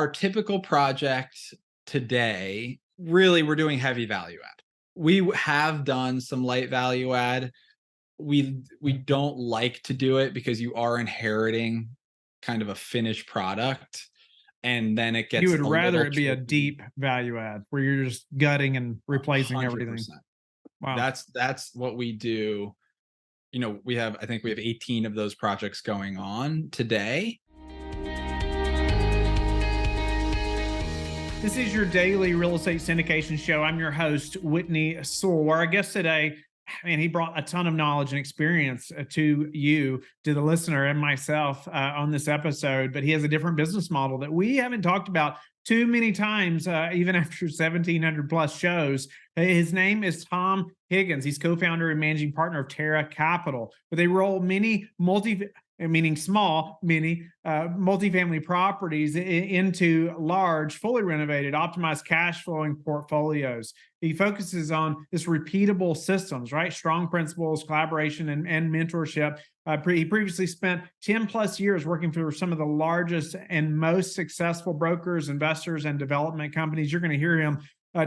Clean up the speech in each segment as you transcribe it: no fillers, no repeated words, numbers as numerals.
our typical project today, really, we're doing heavy value add. We have done some light value add. We don't like to do it because you are inheriting kind of a finished product, and then it You gets would a rather little it be a tricky. deep value add where you're just gutting and replacing everything. 100%. Wow. That's what we do. I think we have 18 of those projects going on today. This is your daily real estate syndication show. I'm your host, Whitney Sewell. Our guest today, man, he brought a ton of knowledge and experience to you, to the listener, and myself on this episode. But he has a different business model that we haven't talked about too many times, even after 1,700 plus shows. His name is Tom Higgins. He's co-founder and managing partner of Terra Capital, where they roll many meaning small, many multifamily properties into large, fully renovated, optimized cash flowing portfolios. He focuses on this repeatable systems, right? Strong principles, collaboration, and mentorship. He previously spent 10 plus years working for some of the largest and most successful brokers, investors, and development companies. You're going to hear him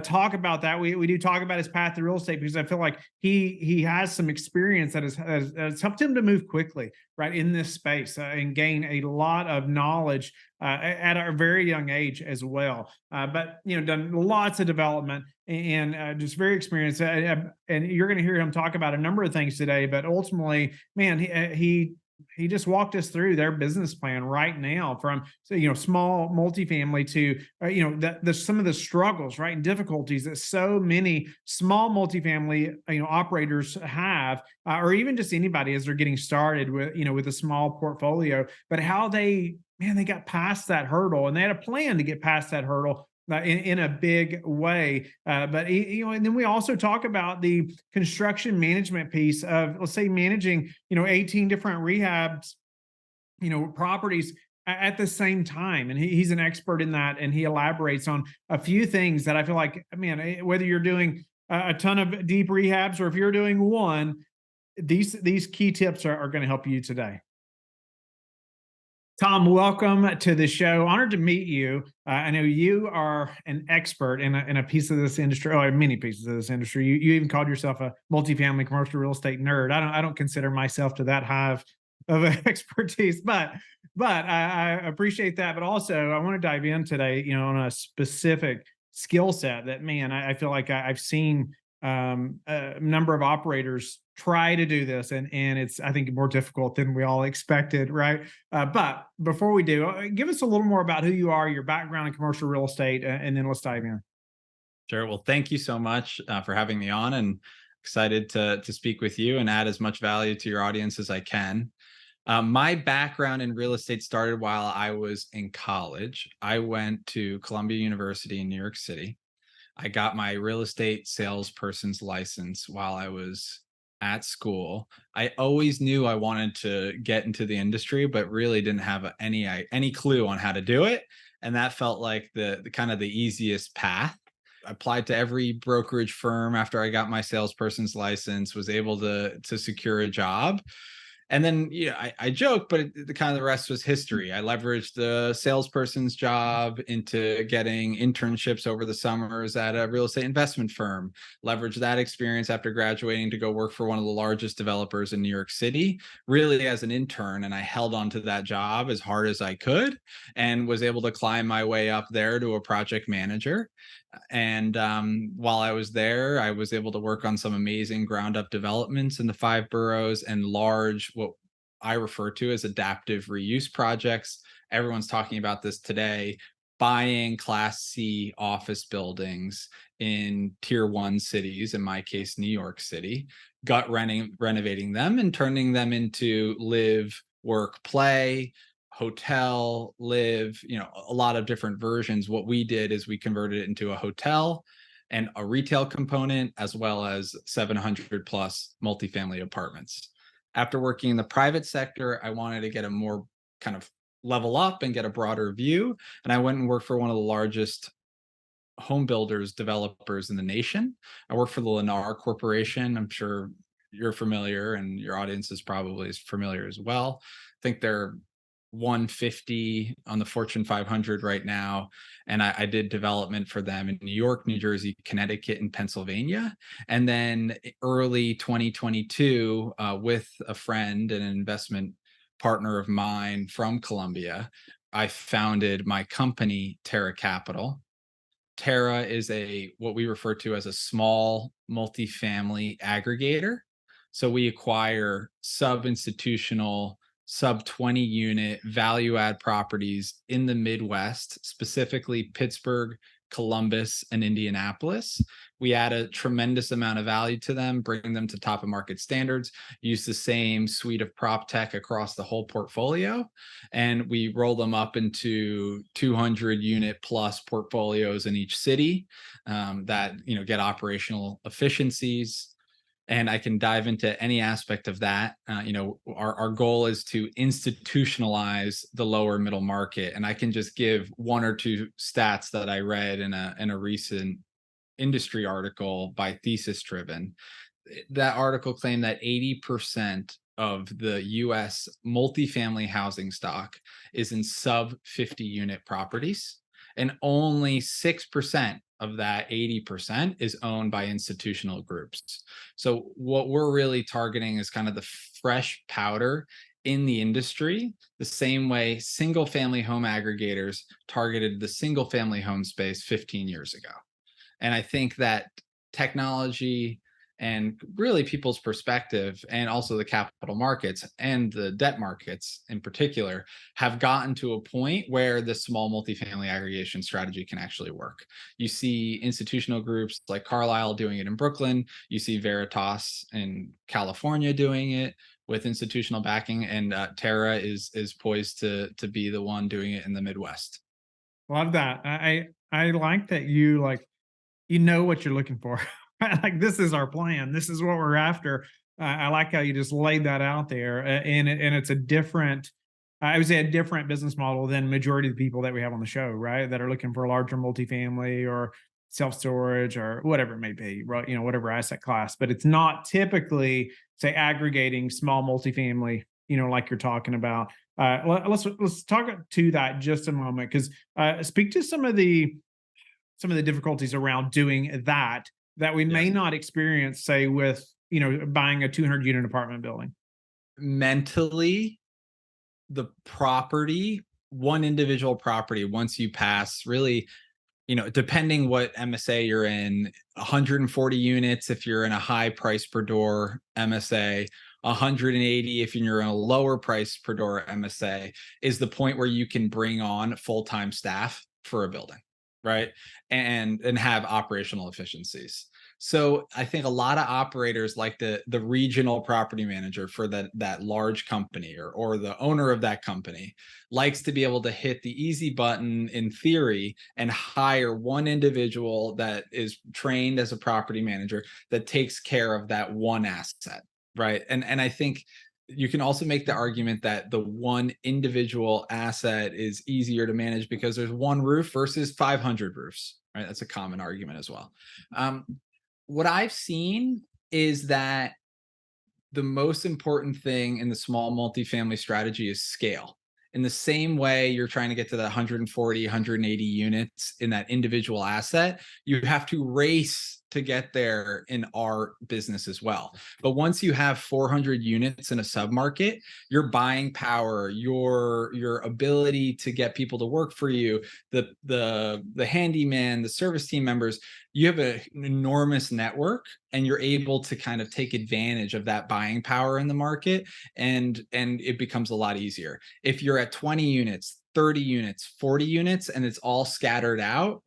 talk about that. We do talk about his path to real estate because I feel like he has some experience that has helped him to move quickly, right, in this space and gain a lot of knowledge at a very young age as well. But done lots of development and just very experienced. And you're going to hear him talk about a number of things today. But ultimately, man, he just walked us through their business plan right now, from small multifamily to the some of the struggles, right, and difficulties that so many small multifamily operators have, or even just anybody as they're getting started with a small portfolio. But how they got past that hurdle, and they had a plan to get past that hurdle in a big way. And then we also talk about the construction management piece of, let's say, managing 18 different rehabs properties at the same time. And he's an expert in that, and he elaborates on a few things that I feel like, man, whether you're doing a ton of deep rehabs or if you're doing one, these key tips are going to help you today. Tom, welcome to the show. Honored to meet you. I know you are an expert in a piece of this industry, or many pieces of this industry. You even called yourself a multifamily commercial real estate nerd. I don't consider myself to that high of expertise, but I appreciate that. But also, I want to dive in today, on a specific skill set that, man, I feel like I've seen a number of operators try to do this, and it's, I think, more difficult than we all expected, right? But before we do, give us a little more about who you are, your background in commercial real estate, and then let's dive in. Sure. Well, thank you so much for having me on, and excited to speak with you and add as much value to your audience as I can. My background in real estate started while I was in college. I went to Columbia University in New York City. I got my real estate salesperson's license while I was at school. I always knew I wanted to get into the industry, but really didn't have any clue on how to do it. And that felt like the kind of the easiest path. I applied to every brokerage firm after I got my salesperson's license, was able to secure a job. And then, I joke, but the kind of the rest was history. I leveraged the salesperson's job into getting internships over the summers at a real estate investment firm. Leveraged that experience after graduating to go work for one of the largest developers in New York City, really as an intern. And I held on to that job as hard as I could and was able to climb my way up there to a project manager. And while I was there, I was able to work on some amazing ground up developments in the five boroughs and large, what I refer to as adaptive reuse projects. Everyone's talking about this today, buying Class C office buildings in tier one cities, in my case, New York City, renovating them and turning them into live, work, play, hotel, live, a lot of different versions. What we did is we converted it into a hotel and a retail component, as well as 700 plus multifamily apartments. After working in the private sector, I wanted to get a more kind of level up and get a broader view. And I went and worked for one of the largest home builders developers in the nation. I worked for the Lennar Corporation. I'm sure you're familiar, and your audience is probably as familiar as well. I think they're 150 on the Fortune 500 right now. And I did development for them in New York, New Jersey, Connecticut, and Pennsylvania. And then early 2022, with a friend and an investment partner of mine from Colombia, I founded my company, Terra Capital. Terra is a what we refer to as a small multifamily aggregator. So we acquire sub-institutional, sub 20 unit value add properties in the Midwest, specifically Pittsburgh, Columbus, and Indianapolis. We add a tremendous amount of value to them, bring them to top of market standards, use the same suite of prop tech across the whole portfolio, and we roll them up into 200 unit plus portfolios in each city, that get operational efficiencies. And I can dive into any aspect of that. Our goal is to institutionalize the lower middle market, and I can just give one or two stats that I read in a recent industry article by Thesis Driven. That article claimed that 80% of the US multifamily housing stock is in sub 50 unit properties, and only 6% of that 80% is owned by institutional groups. So, what we're really targeting is kind of the fresh powder in the industry, the same way single family home aggregators targeted the single family home space 15 years ago. And I think that technology and really people's perspective, and also the capital markets and the debt markets in particular, have gotten to a point where the small multifamily aggregation strategy can actually work. You see institutional groups like Carlyle doing it in Brooklyn. You see Veritas in California doing it with institutional backing, and Terra is poised to be the one doing it in the Midwest. Love that. I like that you like what you're looking for. Like this is our plan. This is what we're after. I like how you just laid that out there, and it's a different, I would say a different business model than majority of the people that we have on the show, right? That are looking for a larger multifamily or self storage or whatever it may be, right? Whatever asset class, but it's not typically say aggregating small multifamily, like you're talking about. Let's talk to that just a moment because speak to some of the difficulties around doing that we may Yes. not experience, say, with buying a 200 unit apartment building. Mentally, the property, one individual property, once you pass really, depending what MSA you're in, 140 units if you're in a high price per door MSA, 180 if you're in a lower price per door MSA, is the point where you can bring on full-time staff for a building, right? And have operational efficiencies. So I think a lot of operators, like the regional property manager for that large company, or the owner of that company, likes to be able to hit the easy button in theory and hire one individual that is trained as a property manager that takes care of that one asset, right? And I think you can also make the argument that the one individual asset is easier to manage because there's one roof versus 500 roofs, right? That's a common argument as well. What I've seen is that the most important thing in the small multifamily strategy is scale. In the same way you're trying to get to the 140, 180 units in that individual asset, you have to race to get there in our business as well. But once you have 400 units in a submarket, your buying power, your ability to get people to work for you, the handyman, the service team members, you have an enormous network, and you're able to kind of take advantage of that buying power in the market, and it becomes a lot easier. If you're at 20 units, 30 units, 40 units, and it's all scattered out,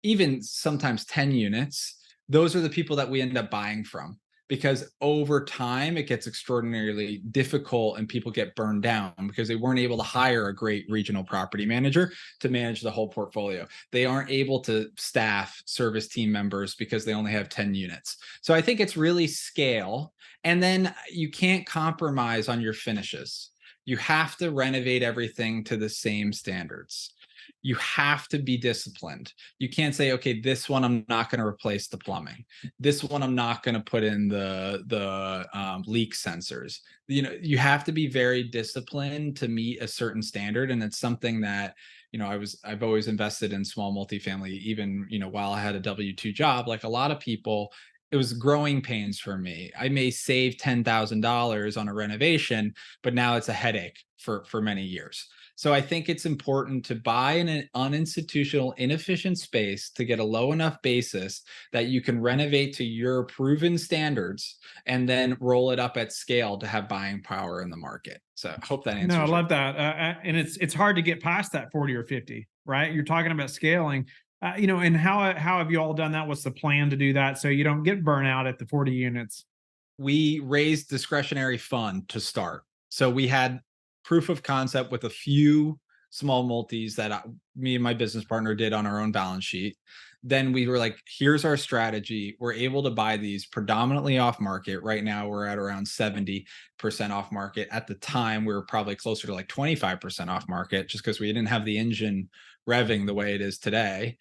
even sometimes 10 units, those are the people that we end up buying from, because over time it gets extraordinarily difficult and people get burned down because they weren't able to hire a great regional property manager to manage the whole portfolio. They aren't able to staff service team members because they only have 10 units. So I think it's really scale. And then you can't compromise on your finishes. You have to renovate everything to the same standards. you have to be disciplined. You can't say, okay, this one I'm not going to replace the plumbing. This one I'm not going to put in the leak sensors. You have to be very disciplined to meet a certain standard, and it's something that I've always invested in small multifamily, even while I had a W-2 job. Like a lot of people, it was growing pains for me. I may save $10,000 on a renovation, but now it's a headache for many years. So I think it's important to buy in an uninstitutional, inefficient space to get a low enough basis that you can renovate to your proven standards and then roll it up at scale to have buying power in the market. So I hope that No, I answers your. love that. And it's hard to get past that 40 or 50, right? You're talking about scaling. And how have you all done that? What's the plan to do that so you don't get burnout at the 40 units? We raised discretionary fund to start. So we had proof of concept with a few small multis that me and my business partner did on our own balance sheet. Then we were like, here's our strategy. We're able to buy these predominantly off market. Right now, we're at around 70% off market. At the time, we were probably closer to like 25% off market just because we didn't have the engine revving the way it is today.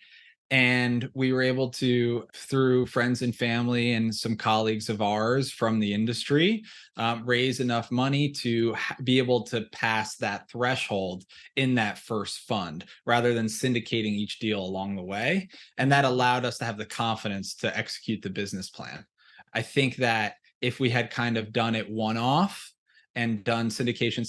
And we were able to, through friends and family and some colleagues of ours from the industry, raise enough money to be able to pass that threshold in that first fund rather than syndicating each deal along the way. And that allowed us to have the confidence to execute the business plan. I think that if we had kind of done it one off and done syndication,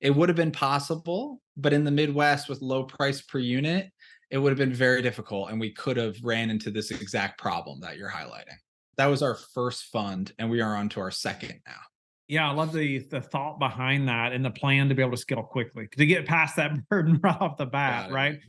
it would have been possible. But in the Midwest with low price per unit, it would have been very difficult. And we could have ran into this exact problem that you're highlighting. That was our first fund, and we are on to our second now. Yeah, I love the thought behind that and the plan to be able to scale quickly to get past that burden right off the bat, Got it. right?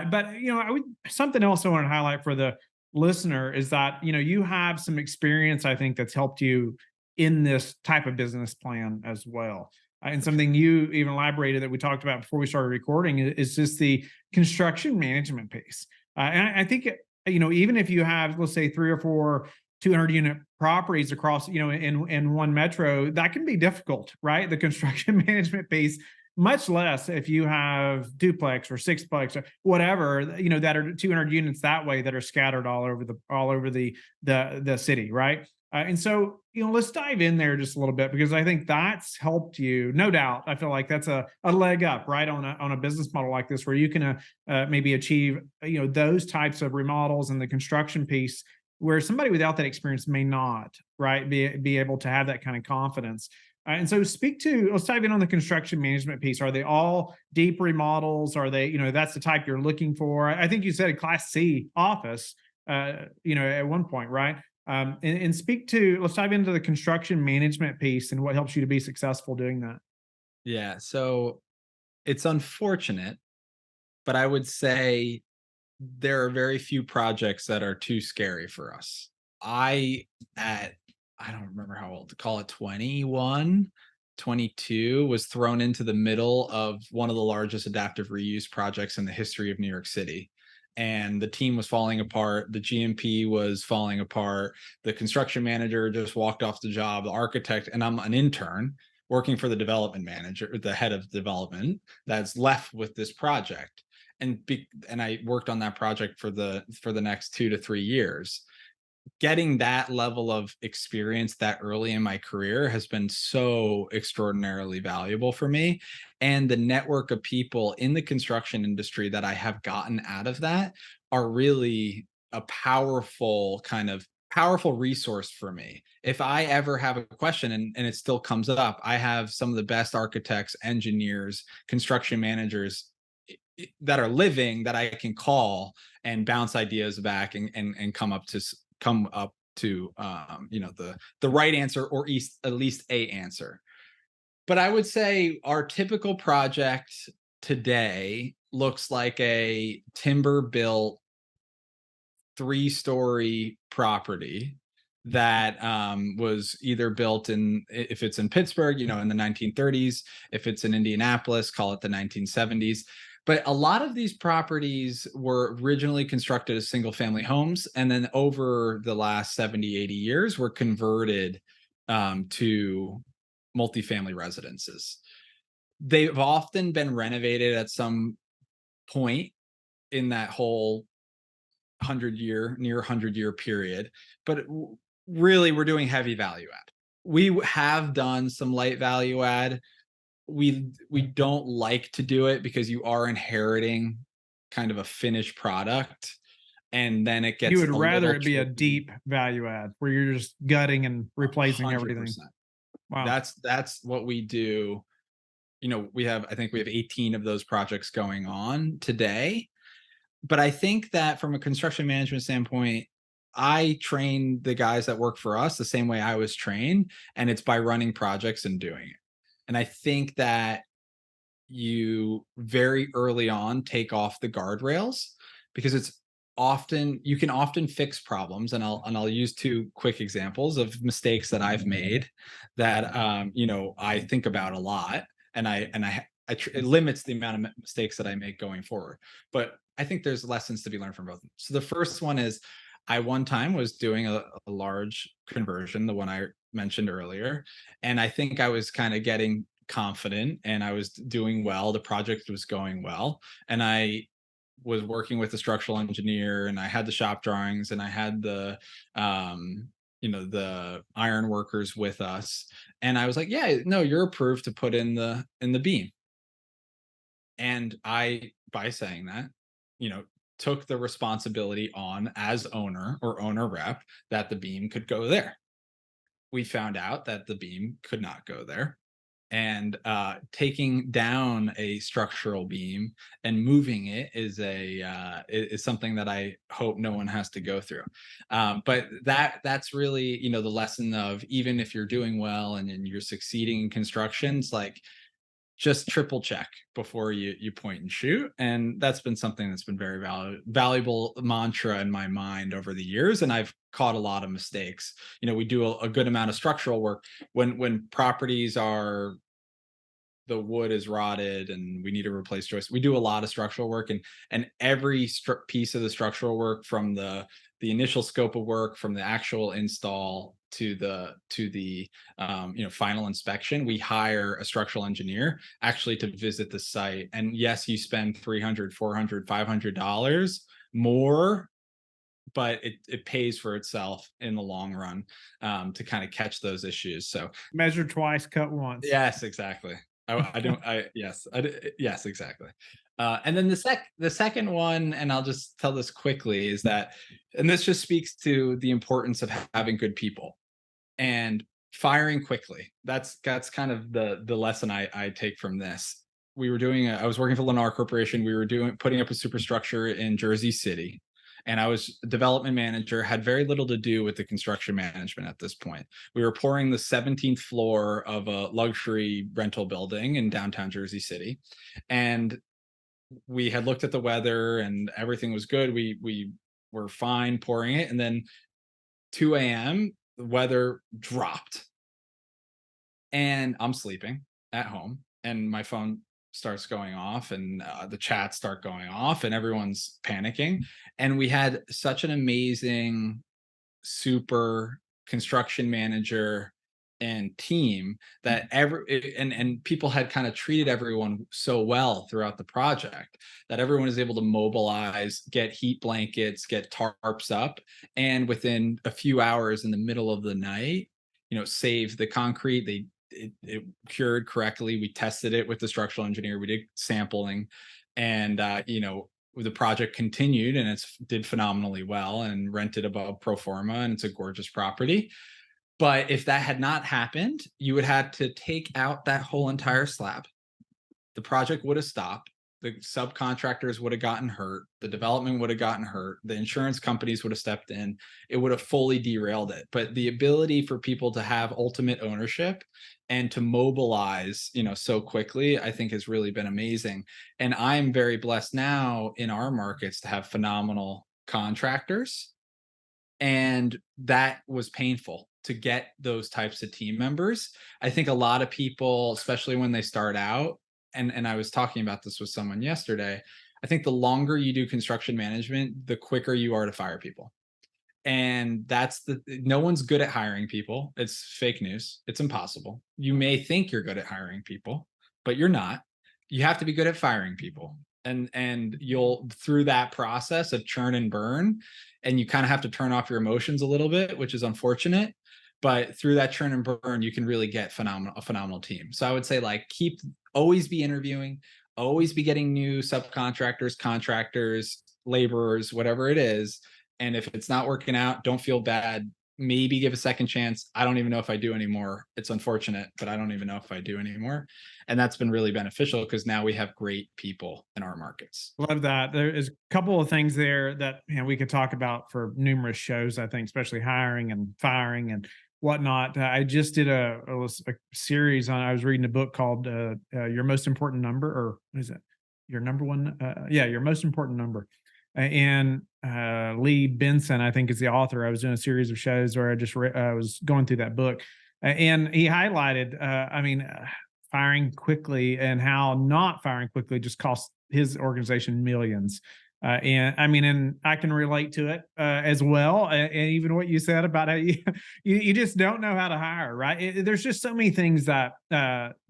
But I would something else I want to highlight for the listener is that you have some experience I think that's helped you in this type of business plan as well. And For sure. something you even elaborated that we talked about before we started recording is just the construction management piece. And I think even if you have, let's say, 3 or 4 200 unit properties across, in one metro, that can be difficult, right? The construction management piece, much less if you have duplex or sixplex or whatever, that are 200 units that way that are scattered all over the city, right? And so, let's dive in there just a little bit because I think that's helped you, no doubt. I feel like that's a leg up, right, on a business model like this, where you can maybe achieve, those types of remodels and the construction piece where somebody without that experience may not, right, be able to have that kind of confidence. And so let's dive in on the construction management piece. Are they all deep remodels? Are they, that's the type you're looking for? I think you said a Class C office, at one point, right? And let's dive into the construction management piece and what helps you to be successful doing that. Yeah. So it's unfortunate, but I would say there are very few projects that are too scary for us. I at I don't remember how old to call it, 21, 22, was thrown into the middle of one of the largest adaptive reuse projects in the history of New York City. And the team was falling apart. The GMP was falling apart. The construction manager just walked off the job. The architect, and I'm an intern working for the development manager, the head of development, that's left with this project. And I worked on that project for the next 2 to 3 years. Getting that level of experience that early in my career has been so extraordinarily valuable for me. And the network of people in the construction industry that I have gotten out of that are really a powerful resource for me. If I ever have a question and it still comes up, I have some of the best architects, engineers, construction managers that are living that I can call and bounce ideas back and come up to the right answer, or at least a answer. But I would say our typical project today looks like a timber built 3-story property that was either built if it's in Pittsburgh, in the 1930s, if it's in Indianapolis, call it the 1970s. But a lot of these properties were originally constructed as single family homes, and then over the last 70, 80 years were converted to multifamily residences. they've often been renovated at some point in that whole 100-year period. But really, we're doing heavy value add. We have done some light value add. We don't like to do it because you are inheriting kind of a finished product, and then it You gets would a rather little it be a tricky. deep value add where you're just gutting and replacing everything. 100%. Wow. That's what we do. I think we have 18 of those projects going on today. But I think that from a construction management standpoint, I train the guys that work for us the same way I was trained, and it's by running projects and doing it. And I think that you very early on take off the guardrails, because you can often fix problems. And I'll use two quick examples of mistakes that I've made that I think about a lot, and it limits the amount of mistakes that I make going forward. But I think there's lessons to be learned from both of them. So the first one is, I one time was doing a large conversion, the one I mentioned earlier, and I think I was kind of getting confident and I was doing well. The project was going well. And I was working with the structural engineer, and I had the shop drawings, and I had the iron workers with us. And I was like, yeah, no, you're approved to put in the beam. And I, by saying that, took the responsibility on as owner or owner rep that the beam could go there. We found out that the beam could not go there, and taking down a structural beam and moving it is something that I hope no one has to go through. But that's really, the lesson of, even if you're doing well and you're succeeding in constructions, like, just triple check before you point and shoot. And that's been something that's been very valuable mantra in my mind over the years. And I've caught a lot of mistakes. We do a good amount of structural work when properties are, the wood is rotted and we need to replace joists. We do a lot of structural work, and every piece of the structural work, from the initial scope of work, from the actual install to the final inspection, we hire a structural engineer actually to visit the site. And yes, you spend $300, $400, $500 more, but it pays for itself in the long run, to kind of catch those issues. So Measure twice, cut once. yes, exactly. I don't I yes, yes, exactly. And then the second one, and I'll just tell this quickly, is that, and this just speaks to the importance of having good people and firing quickly. That's kind of the lesson I take from this. I was working for Lennar Corporation. We were putting up a superstructure in Jersey City, and I was a development manager, had very little to do with the construction management at this point. We were pouring the 17th floor of a luxury rental building in downtown Jersey City, and we had looked at the weather and everything was good. We were fine pouring it, and then 2 a.m. the weather dropped, and I'm sleeping at home, and my phone starts going off, and the chats start going off, and everyone's panicking. And we had such an amazing, super construction manager and team, that and people had kind of treated everyone so well throughout the project, that everyone is able to mobilize, get heat blankets, get tarps up, and within a few hours in the middle of the night, save the concrete. It cured correctly. We tested it with the structural engineer. We did sampling, and the project continued, and it's did phenomenally well and rented above pro forma, and it's a gorgeous property. But if that had not happened, you would have to take out that whole entire slab. The project would have stopped. The subcontractors would have gotten hurt. The development would have gotten hurt. The insurance companies would have stepped in. It would have fully derailed it. But the ability for people to have ultimate ownership and to mobilize, so quickly, I think has really been amazing. And I'm very blessed now in our markets to have phenomenal contractors, and that was painful to get those types of team members. I think a lot of people, especially when they start out, and I was talking about this with someone yesterday, I think the longer you do construction management, the quicker you are to fire people. And no one's good at hiring people. It's fake news. It's impossible. You may think you're good at hiring people, but you're not. You have to be good at firing people. And you'll, through that process of churn and burn, and you kind of have to turn off your emotions a little bit, which is unfortunate. But through that churn and burn, you can really get a phenomenal team. So I would say, like, always be interviewing, always be getting new subcontractors, contractors, laborers, whatever it is. And if it's not working out, don't feel bad. Maybe give a second chance. I don't even know if I do anymore. It's unfortunate, but I don't even know if I do anymore. And that's been really beneficial because now we have great people in our markets. Love that. There is a couple of things there that we could talk about for numerous shows, I think, especially hiring and firing and whatnot. I just did a series on, I was reading a book called Your Most Important Number, or is it Your Number One? Yeah, Your Most Important Number. And Lee Benson, I think, is the author. I was doing a series of shows where I was going through that book, and he highlighted, firing quickly and how not firing quickly just costs his organization millions. And I can relate to it as well. And even what you said about how you just don't know how to hire, right? There's just so many things that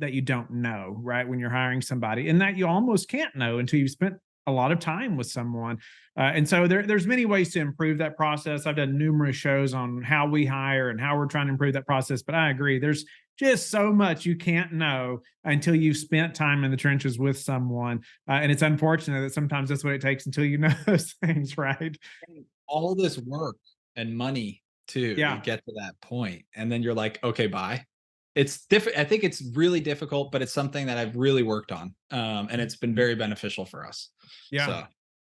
you don't know, right, when you're hiring somebody, and that you almost can't know until you've spent a lot of time with someone. And so there's many ways to improve that process. I've done numerous shows on how we hire and how we're trying to improve that process. But I agree, there's just so much you can't know until you've spent time in the trenches with someone. And it's unfortunate that sometimes that's what it takes until you know those things, right? All this work and money too to Yeah. get to that point, and then you're like, okay, bye. It's different. I think it's really difficult, but it's something that I've really worked on, and it's been very beneficial for us. Yeah. So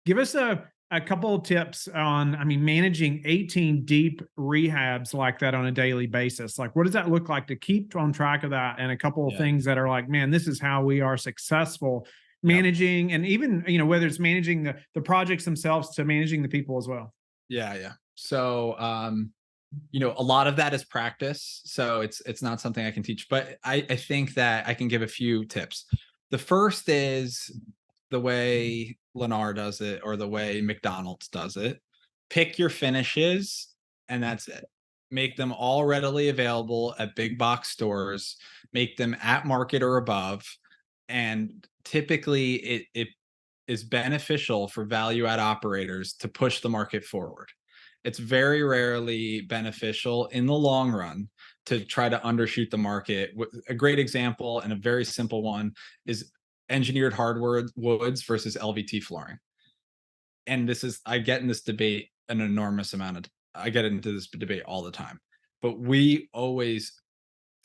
Give us a couple of tips on, managing 18 deep rehabs like that on a daily basis. Like, what does that look like to keep on track of that? And a couple of yeah, things that are like, man, this is how we are successful yep, managing, and even, whether it's managing the projects themselves to managing the people as well. yeah, yeah. So, a lot of that is practice. So it's not something I can teach, but I think that I can give a few tips. The first is the way Lennar does it, or the way McDonald's does it. Pick your finishes, and that's it. Make them all readily available at big box stores. Make them at market or above. And typically, it is beneficial for value add operators to push the market forward. It's very rarely beneficial in the long run to try to undershoot the market. A great example, and a very simple one, is engineered hardwood woods versus LVT flooring. And I get in this debate an enormous amount of, I get into this debate all the time. But we always,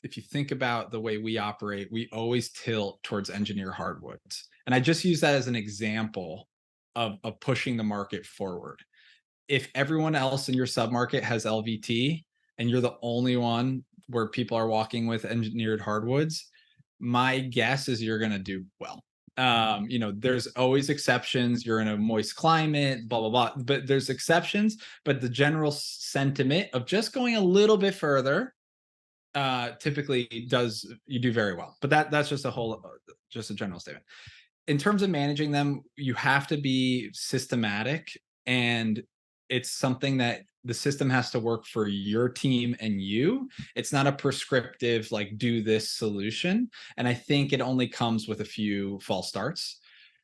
if you think about the way we operate, we always tilt towards engineered hardwoods. And I just use that as an example of pushing the market forward. If everyone else in your submarket has LVT and you're the only one where people are walking with engineered hardwoods, my guess is you're going to do well. There's always exceptions. You're in a moist climate, blah, blah, blah, but there's exceptions. But the general sentiment of just going a little bit further typically does, you do very well. But that's just just a general statement. In terms of managing them, you have to be systematic, and it's something that the system has to work for your team and you. It's not a prescriptive, like, do this solution. And I think it only comes with a few false starts.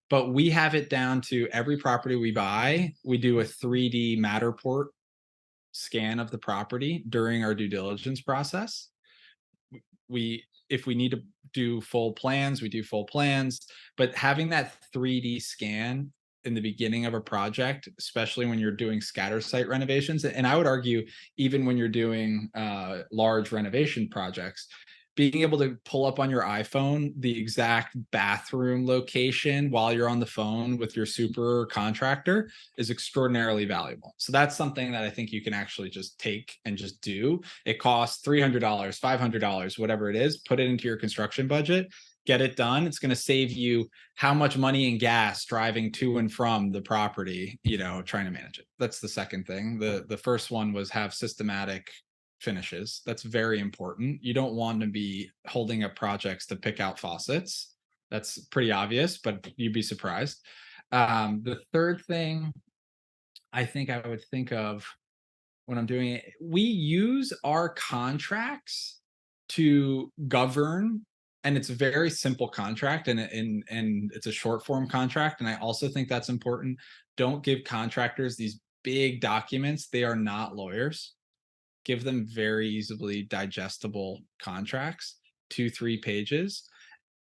But we have it down to every property we buy, we do a 3D Matterport scan of the property during our due diligence process. We If we need to do full plans, we do full plans, but having that 3D scan in the beginning of a project, especially when you're doing scatter site renovations, and I would argue even when you're doing large renovation projects, being able to pull up on your iPhone the exact bathroom location while you're on the phone with your super contractor is extraordinarily valuable. So that's something that I think you can actually just take and just do. It costs $300, $500, whatever it is. Put it into your construction budget, get it done. It's going to save you how much money in gas driving to and from the property, trying to manage it. That's the second thing. The first one was have systematic finishes. That's very important. You don't want to be holding up projects to pick out faucets. That's pretty obvious, but you'd be surprised. The third thing I think I would think of when I'm doing it, we use our contracts to govern and it's a very simple contract, and it's a short form contract. And I also think that's important. Don't give contractors these big documents. They are not lawyers. Give them very easily digestible contracts, 2-3 pages,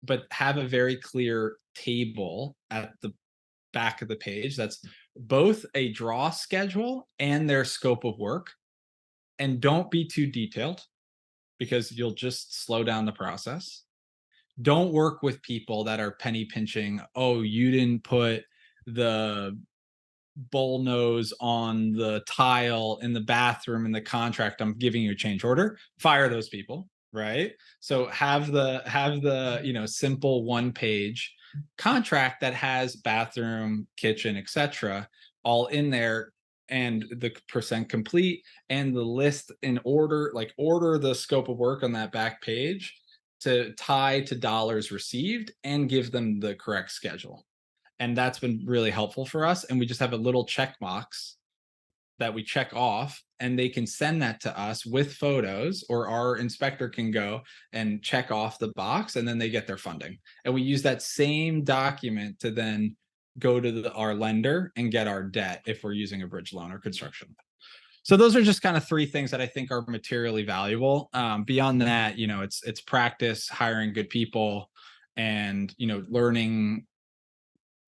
but have a very clear table at the back of the page that's both a draw schedule and their scope of work. And don't be too detailed, because you'll just slow down the process. Don't work with people that are penny pinching. Oh, you didn't put the bull nose on the tile in the bathroom in the contract. I'm giving you a change order. Fire those people, right? So have the simple one page contract that has bathroom, kitchen, etc., all in there, and the percent complete and the list in order, like order the scope of work on that back page to tie to dollars received, and give them the correct schedule. And that's been really helpful for us. And we just have a little check box that we check off, and they can send that to us with photos, or our inspector can go and check off the box, and then they get their funding. And we use that same document to then go to our lender and get our debt if we're using a bridge loan or construction. So those are just kind of three things that I think are materially valuable. Beyond that, it's practice, hiring good people, and learning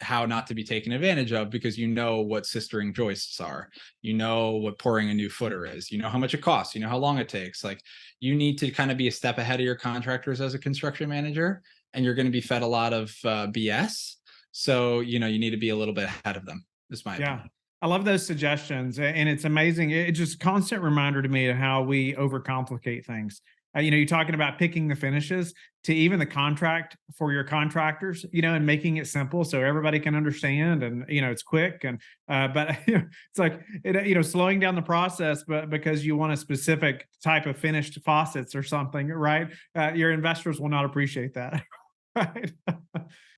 how not to be taken advantage of, because what sistering joists are, what pouring a new footer is, how much it costs, how long it takes. Like, you need to kind of be a step ahead of your contractors as a construction manager, and you're going to be fed a lot of BS. So you need to be a little bit ahead of them, is my Yeah. opinion. I love those suggestions. And it's amazing. It's just a constant reminder to me of how we overcomplicate things. You're talking about picking the finishes to even the contract for your contractors, and making it simple so everybody can understand, and, it's quick. And, but it's like, slowing down the process, but because you want a specific type of finished faucets or something, right? Your investors will not appreciate that. Right.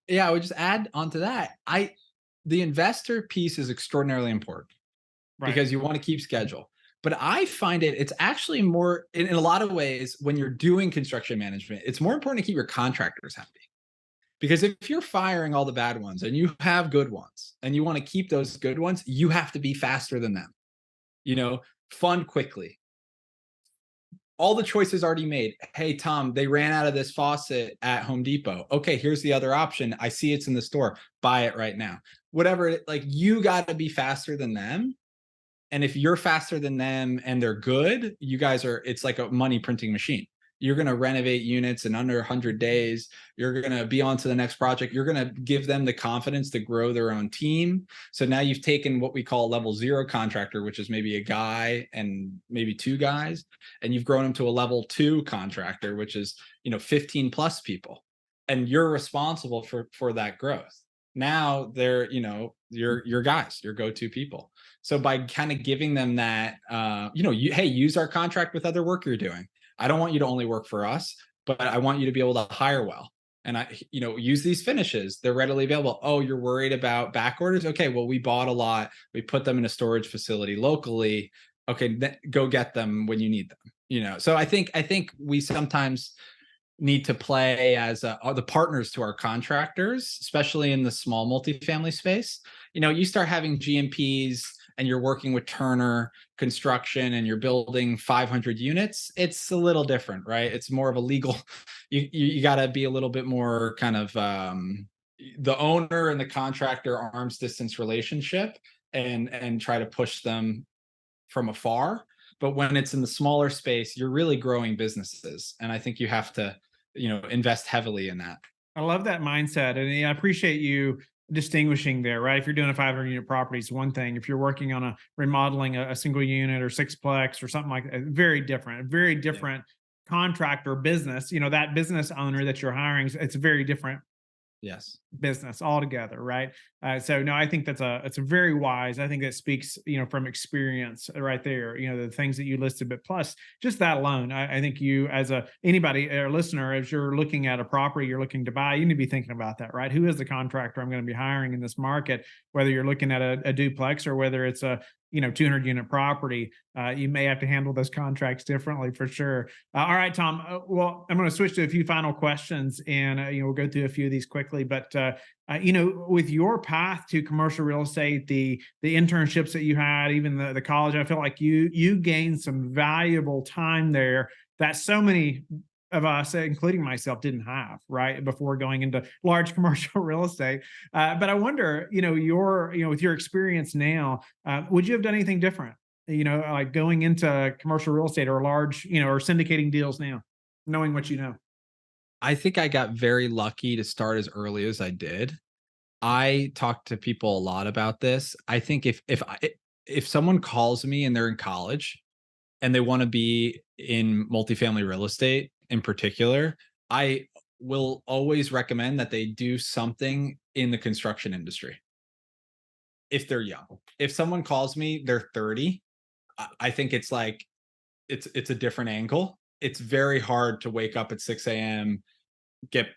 Yeah, I would just add onto that. The investor piece is extraordinarily important, Right. because you want to keep schedule. But I find it's actually more, in a lot of ways, when you're doing construction management, it's more important to keep your contractors happy. Because if you're firing all the bad ones and you have good ones and you want to keep those good ones, you have to be faster than them. Fund quickly. All the choices already made. Hey, Tom, they ran out of this faucet at Home Depot. Okay, here's the other option. I see it's in the store. Buy it right now. Whatever, like, you got to be faster than them. And if you're faster than them and they're good, it's like a money printing machine. You're going to renovate units in under 100 days. You're going to be on to the next project. You're going to give them the confidence to grow their own team. So now you've taken what we call a level 0 contractor, which is maybe a guy and maybe 2 guys, and you've grown them to a level 2 contractor, which is 15 plus people, and you're responsible for that growth. Now they're your guys, your go-to people. So by kind of giving them that, hey, use our contract with other work you're doing. I don't want you to only work for us, but I want you to be able to hire well. And use these finishes. They're readily available. Oh, you're worried about back orders? Okay, well, we bought a lot. We put them in a storage facility locally. Okay, go get them when you need them. So I think we sometimes need to play as the partners to our contractors, especially in the small multifamily space. You start having GMPs and you're working with Turner Construction and you're building 500 units, it's a little different, right? It's more of a legal, you got to be a little bit more kind of the owner and the contractor arm's distance relationship, and try to push them from afar. But when it's in the smaller space, you're really growing businesses. And I think you have to, invest heavily in that. I love that mindset. And I appreciate you distinguishing there, right? If you're doing a 500 unit property, it's one thing. If you're working on a remodeling a single unit or sixplex or something like that, very different contractor business. That business owner that you're hiring, it's a very different Yes. business altogether, right? So no, I think it's a very wise. I think that speaks, from experience right there. The things that you listed, but plus just that alone, I think you, as anybody or listener, as you're looking at a property you're looking to buy, you need to be thinking about that, right? Who is the contractor I'm going to be hiring in this market? Whether you're looking at a duplex or whether it's a 200 unit property, you may have to handle those contracts differently for sure. All right, Tom. Well, I'm going to switch to a few final questions, and we'll go through a few of these quickly. But with your path to commercial real estate, the internships that you had, even the college, I feel like you gained some valuable time there that so many of us, including myself, didn't have right before going into large commercial real estate. But I wonder, with your experience now, would you have done anything different? Like going into commercial real estate or large, or syndicating deals now, knowing what you know. I think I got very lucky to start as early as I did. I talk to people a lot about this. I think if someone calls me and they're in college and they want to be in multifamily real estate in particular, I will always recommend that they do something in the construction industry if they're young. If someone calls me, they're 30, I think it's like it's a different angle. It's very hard to wake up at 6 a.m., get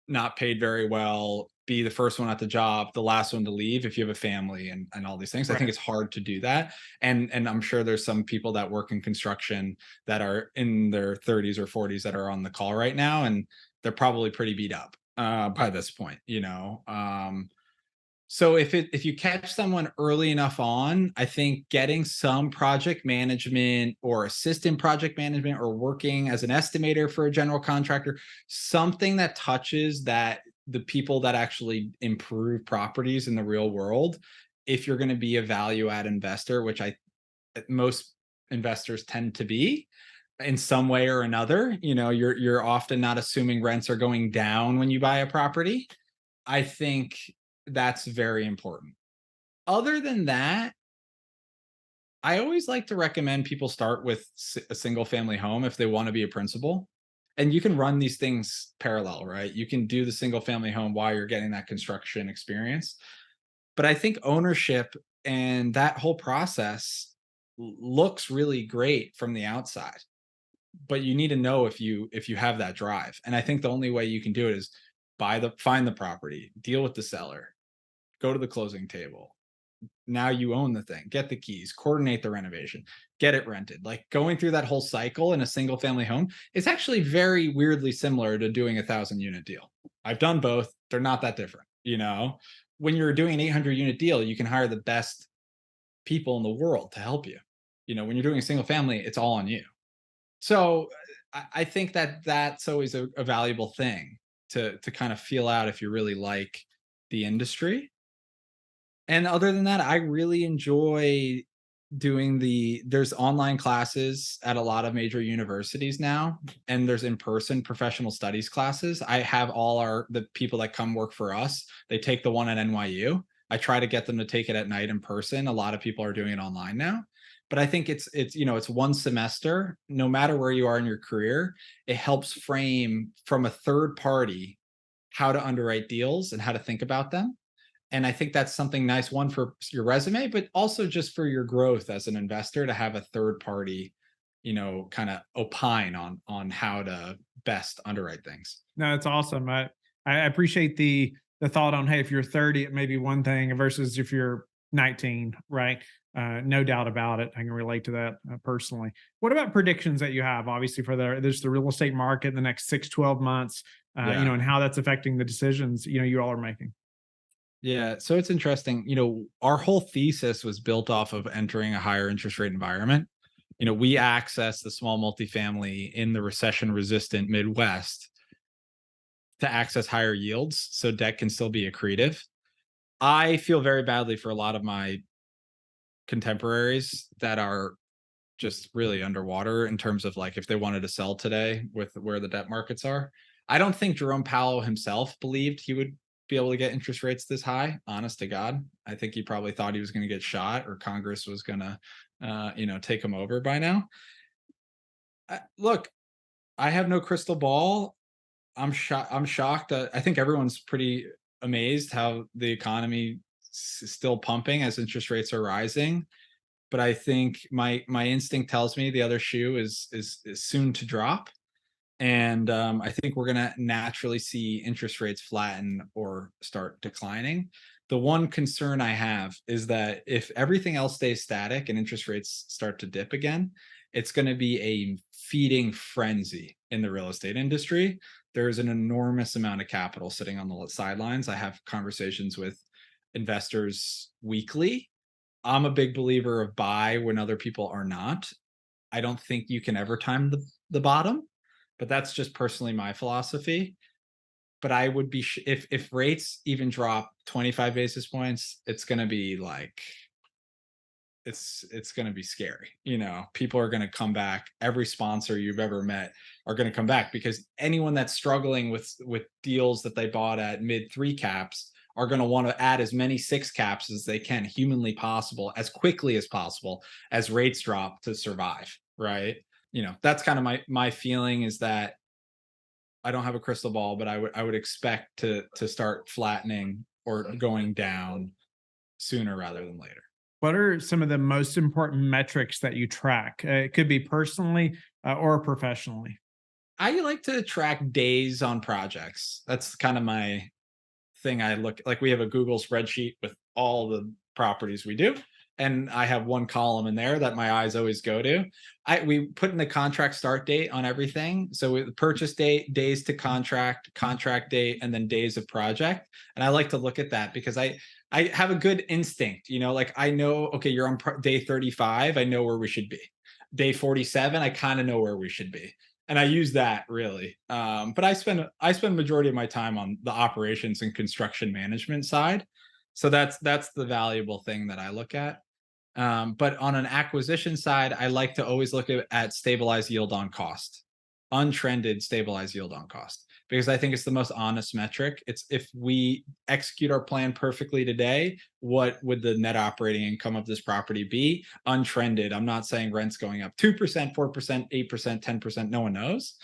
not paid very well, be the first one at the job, the last one to leave if you have a family and all these things. I think Right. it's hard to do that. And I'm sure there's some people that work in construction that are in their 30s or 40s that are on the call right now, and they're probably pretty beat up by this point. So if you catch someone early enough on, I think getting some project management or assistant project management or working as an estimator for a general contractor, something that touches that the people that actually improve properties in the real world, if you're going to be a value add investor, which I most investors tend to be in some way or another, you're often not assuming rents are going down when you buy a property. I think that's very important. Other than that, I always like to recommend people start with a single family home if they want to be a principal. And you can run these things parallel, right? You can do the single family home while you're getting that construction experience. But I think ownership and that whole process looks really great from the outside. But you need to know if you have that drive. And I think the only way you can do it is find the property, deal with the seller, go to the closing table. Now you own the thing, get the keys, coordinate the renovation, get it rented. Like going through that whole cycle in a single family home is actually very weirdly similar to doing 1,000 unit deal. I've done both. They're not that different. When you're doing an 800 unit deal, you can hire the best people in the world to help you. When you're doing a single family, it's all on you. So I think that that's always a valuable thing to kind of feel out if you really like the industry. And other than that, I really enjoy there's online classes at a lot of major universities now, and there's in-person professional studies classes. I have the people that come work for us, they take the one at NYU. I try to get them to take it at night in person. A lot of people are doing it online now. But I think it's one semester, no matter where you are in your career, it helps frame from a third party how to underwrite deals and how to think about them. And I think that's something nice, one for your resume, but also just for your growth as an investor to have a third party, kind of opine on how to best underwrite things. No, it's awesome. I appreciate the thought on, hey, if you're 30, it may be one thing versus if you're 19, right? No doubt about it. I can relate to that personally. What about predictions that you have, obviously, for there's the real estate market in the next 6, 12 months, Yeah. and how that's affecting the decisions, you all are making? Yeah. So it's interesting. Our whole thesis was built off of entering a higher interest rate environment. We access the small multifamily in the recession resistant Midwest to access higher yields so debt can still be accretive. I feel very badly for a lot of my contemporaries that are just really underwater in terms of like if they wanted to sell today with where the debt markets are. I don't think Jerome Powell himself believed he would be able to get interest rates this high, honest to God. I think he probably thought he was going to get shot or Congress was going to take him over by now. Look, I have no crystal ball. I'm shocked. I think everyone's pretty amazed how the economy is still pumping as interest rates are rising. But I think my instinct tells me the other shoe is soon to drop, and I think we're going to naturally see interest rates flatten or start declining. The one concern I have is that if everything else stays static and interest rates start to dip again, it's going to be a feeding frenzy in the real estate industry. There's an enormous amount of capital sitting on the sidelines. I have conversations with investors weekly. I'm a big believer of buy when other people are not. I don't think you can ever time the bottom, but that's just personally my philosophy. But I would be if rates even drop 25 basis points, it's going to be like it's going to be scary. People are going to come back. Every sponsor you've ever met are going to come back, because anyone that's struggling with deals that they bought at mid 3 caps are going to want to add as many 6 caps as they can humanly possible, as quickly as possible, as rates drop, to survive, right? That's kind of my feeling, is that I don't have a crystal ball, but I would expect to start flattening or going down sooner rather than later. What are some of the most important metrics that you track? It could be personally or professionally. I like to track days on projects. That's kind of my thing. I look, like, we have a Google spreadsheet with all the properties we do, and I have one column in there that my eyes always go to. We put in the contract start date on everything. So purchase date, days to contract, contract date, and then days of project. And I like to look at that because I have a good instinct, like, I know, okay, you're on day 35, I know where we should be. Day 47, I kind of know where we should be. And I use that, really. But I spend majority of my time on the operations and construction management side. So that's the valuable thing that I look at. But on an acquisition side, I like to always look at stabilized yield on cost, untrended stabilized yield on cost, because I think it's the most honest metric. It's, if we execute our plan perfectly today, what would the net operating income of this property be? Untrended. I'm not saying rent's going up 2%, 4%, 8%, 10%. No one knows.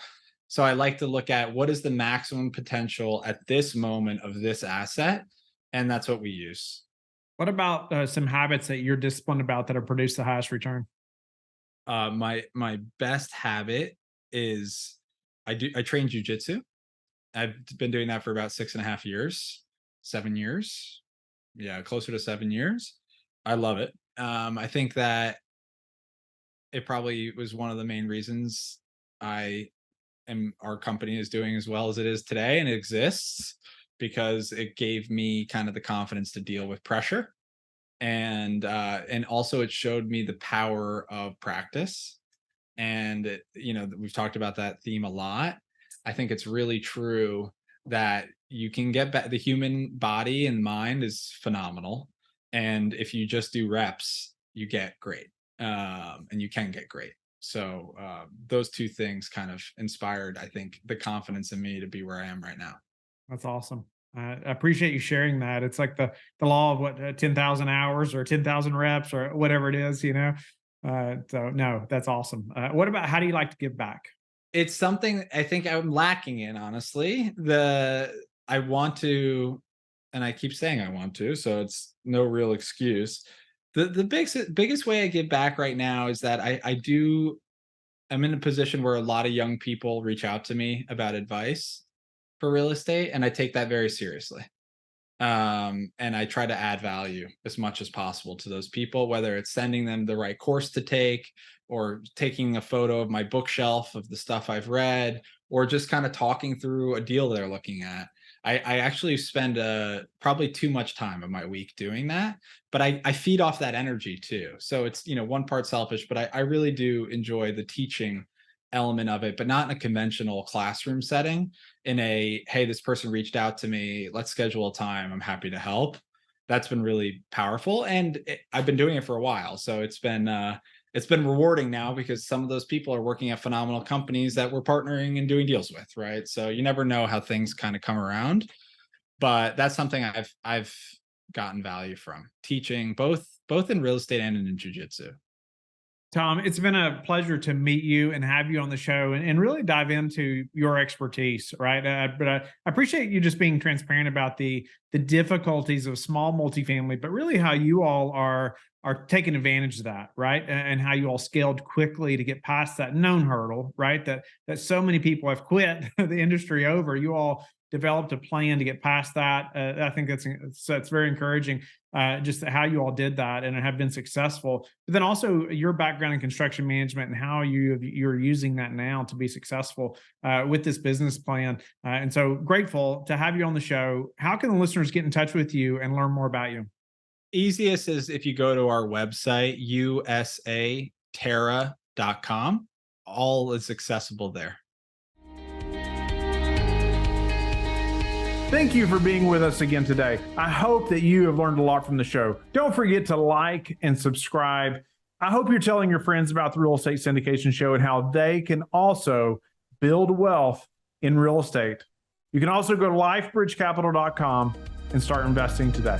So I like to look at what is the maximum potential at this moment of this asset. And that's what we use. What about some habits that you're disciplined about that have produced the highest return? My best habit is I train jujitsu. I've been doing that for about 6.5 years, 7 years. Yeah, closer to 7 years. I love it. I think that it probably was one of the main reasons our company is doing as well as it is today and it exists, because it gave me kind of the confidence to deal with pressure. And also it showed me the power of practice. And we've talked about that theme a lot. I think it's really true that you can get back. The human body and mind is phenomenal, and if you just do reps, you get great, and you can get great. So those two things kind of inspired, I think, the confidence in me to be where I am right now. That's awesome. I appreciate you sharing that. It's like the law of what 10,000 hours or 10,000 reps or whatever it is, So no, that's awesome. What about how do you like to give back? It's something I think I'm lacking in, honestly. I want to, and I keep saying I want to, so it's no real excuse. The biggest way I give back right now is that I'm in a position where a lot of young people reach out to me about advice for real estate, and I take that very seriously. And I try to add value as much as possible to those people, whether it's sending them the right course to take, or taking a photo of my bookshelf of the stuff I've read, or just kind of talking through a deal they're looking at. I actually spend probably too much time of my week doing that, but I feed off that energy too. So it's, one part selfish, but I really do enjoy the teaching element of it, but not in a conventional classroom setting. In a, hey, this person reached out to me, let's schedule a time, I'm happy to help. That's been really powerful, and I've been doing it for a while, so it's been rewarding now, because some of those people are working at phenomenal companies that we're partnering and doing deals with, right? So you never know how things kind of come around, but that's something I've gotten value from teaching, both in real estate and in jujitsu. Tom, it's been a pleasure to meet you and have you on the show and really dive into your expertise, right? But I appreciate you just being transparent about the difficulties of small multifamily, but really how you all are taking advantage of that, right? And how you all scaled quickly to get past that known hurdle, right? That so many people have quit the industry over. You all developed a plan to get past that. I think that's very encouraging, just how you all did that and have been successful. But then also your background in construction management and how you're using that now to be successful with this business plan. And so grateful to have you on the show. How can the listeners get in touch with you and learn more about you? Easiest is if you go to our website, usaterra.com. All is accessible there. Thank you for being with us again today. I hope that you have learned a lot from the show. Don't forget to like and subscribe. I hope you're telling your friends about the Real Estate Syndication Show and how they can also build wealth in real estate. You can also go to lifebridgecapital.com and start investing today.